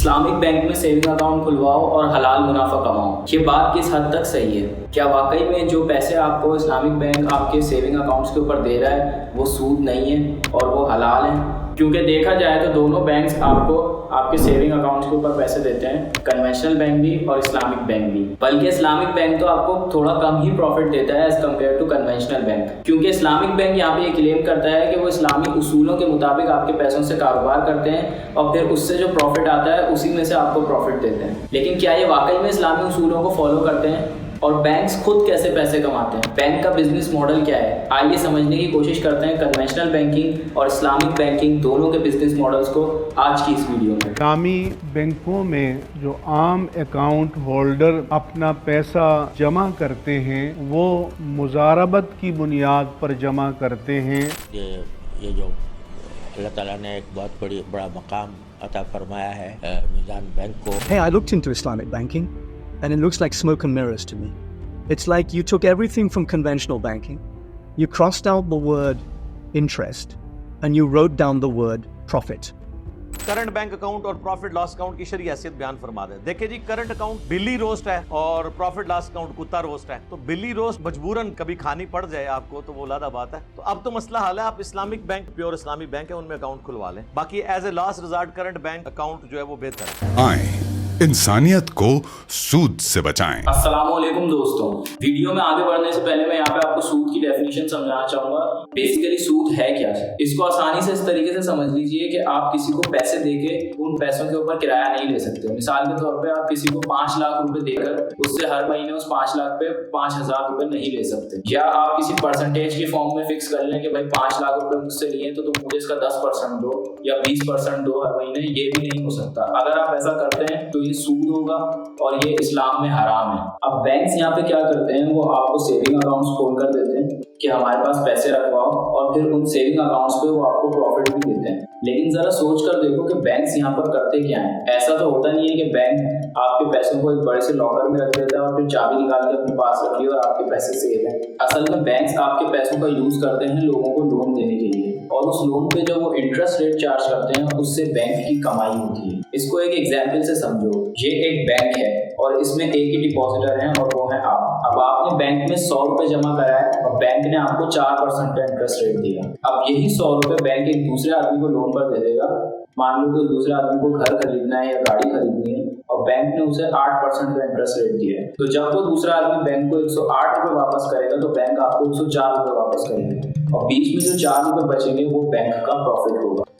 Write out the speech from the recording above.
Islamic bank میں saving account کھلواؤ اور حلال منافع کماؤ، یہ بات کس حد تک صحیح ہے؟ کیا واقعی میں جو پیسے آپ کو اسلامک بینک آپ کے سیونگ اکاؤنٹس کے اوپر دے رہا ہے وہ سود نہیں ہے اور وہ حلال ہیں؟ کیونکہ دیکھا جائے تو دونوں بینکس آپ کو آپ کے سیونگ اکاؤنٹس کے اوپر پیسے دیتے ہیں، کنونشنل بینک بھی اور اسلامک بینک بھی، بلکہ اسلامک بینک تو آپ کو تھوڑا کم ہی پروفٹ دیتا ہے as compare to conventional bank, کیونکہ اسلامک بینک یہاں پہ یہ کلیم کرتا ہے کہ وہ اسلامی اصولوں کے مطابق آپ کے پیسوں سے کاروبار کرتے ہیں اور پھر اس سے جو پروفٹ آتا ہے اسی میں سے آپ کو پروفٹ دیتے ہیں۔ لیکن کیا یہ واقعی میں اسلامی اصولوں کو فالو کرتے ہیں؟ اور بینکس خود کیسے پیسے کماتے ہیں؟ بینک کا بزنس ماڈل کیا ہے؟ آئیے سمجھنے کی کوشش کرتے ہیں کنونشنل بینکنگ اور اسلامک بینکنگ دونوں کے بزنس ماڈلز کو آج کی اس ویڈیو میں۔ اسلامی بینکوں میں جو عام اکاؤنٹ ہولڈر اپنا پیسہ جمع کرتے ہیں وہ مضاربت کی بنیاد پر جمع کرتے ہیں۔ یہ جو اللہ تعالیٰ نے ایک بہت بڑا مقام عطا فرمایا ہے میزان بینک کو۔ Hey, I looked into Islamic banking and it looks like smoke and mirrors to me. It's like you took everything from conventional banking, you crossed out the word interest and you wrote down the word profit. Current bank account اور profit loss account کی شرعی حیثیت بیان فرما دیں۔ دیکھیں جی، current account بلی roast ہے اور پروفٹ لاس اکاؤنٹ کتا روسٹ ہے، تو بلی روسٹ مجبوراً کبھی کھانی پڑ جائے آپ کو تو وہ علیحدہ بات ہے۔ تو اب تو مسئلہ حل ہے، آپ اسلامک بینک پیور اسلامی بینک ہے ان میں اکاؤنٹ کھلوا لیں، باقی as a last resort current bank account جو ہے وہ بہتر ہے۔ آئیں انسانیت کو سود سے بچائیں۔ السلام علیکم دوستوں، ویڈیو میں آگے بڑھنے سے پہلے میں یہاں پہ آپ کو سود کی ڈیفینیشن سمجھانا چاہوں گا۔ بیسیکلی سود ہے کیا؟ اس کو آسانی سے اس طریقے سے سمجھ لیجئے کہ آپ کسی کو پیسے دے کے ان پیسوں کے اوپر کرایہ نہیں لے سکتے۔ مثال کے طور پہ آپ کسی کو 5 لاکھ روپے دے کر اس سے ہر مہینے اس 5 لاکھ پہ 5,000 روپے نہیں لے سکتے، یا آپ کسی پرسنٹیج کی فارم میں فکس کر لیں کہ بھائی 5 لاکھ روپے مجھ سے لیے تو تم مجھے اس کا 10% دو یا 20% دو ہر مہینے، یہ بھی نہیں ہو سکتا۔ اگر آپ ایسا کرتے ہیں تو یہ سود ہوگا اور یہ اسلام میں حرام ہے۔ اب بینکس یہاں پہ کیا کرتے ہیں، وہ آپ کو سیونگ اکاؤنٹس کھول کر دیتے ہیں کہ ہمارے پاس پیسے رکھواؤ، اور پھر ان سیونگ اکاؤنٹس پہ وہ آپ کو پروفٹ بھی دیتے ہیں۔ لیکن ذرا سوچ کر دیکھو کہ بینکس یہاں پر کرتے کیا ہیں۔ ایسا تو ہوتا نہیں ہے کہ بینک آپ کے پیسوں کو ایک بڑے سے لاکر میں رکھ دیتا ہے اور پھر چابی نکال کے اپنے پاس رکھیے اور آپ کے پیسے سیو ہیں۔ اصل میں بینکس آپ کے پیسوں کا یوز کرتے ہیں لوگوں کو لون دینے کے لیے، اور اس لون پہ جو وہ انٹرسٹ ریٹ چارج کرتے ہیں اس سے بینک کی کمائی ہوتی ہے۔ اس کو ایک ایگزامپل سے سمجھو، یہ ایک بینک ہے اور اس میں ایک ہی ڈپازیٹر ہیں اور وہ ہے آپ۔ اب آپ نے بینک میں 100 روپے جمع کرا ہے اور بینک نے آپ کو 4% کا انٹرسٹ ریٹ دیا۔ اب یہی 100 روپے بینک ایک دوسرے آدمی کو لون پر دے دے گا۔ مان لو کہ دوسرے آدمی کو گھر خریدنا ہے یا گاڑی خریدنی ہے اور بینک نے اسے 8% کا انٹرسٹ ریٹ دیا ہے، تو جب وہ دوسرا آدمی بینک کو 108 روپے واپس کرے گا تو بینک آپ کو 104 روپے واپس کرے گا، اور بیچ میں جو 4 روپے بچیں گے وہ بینک کا پروفٹ ہوگا۔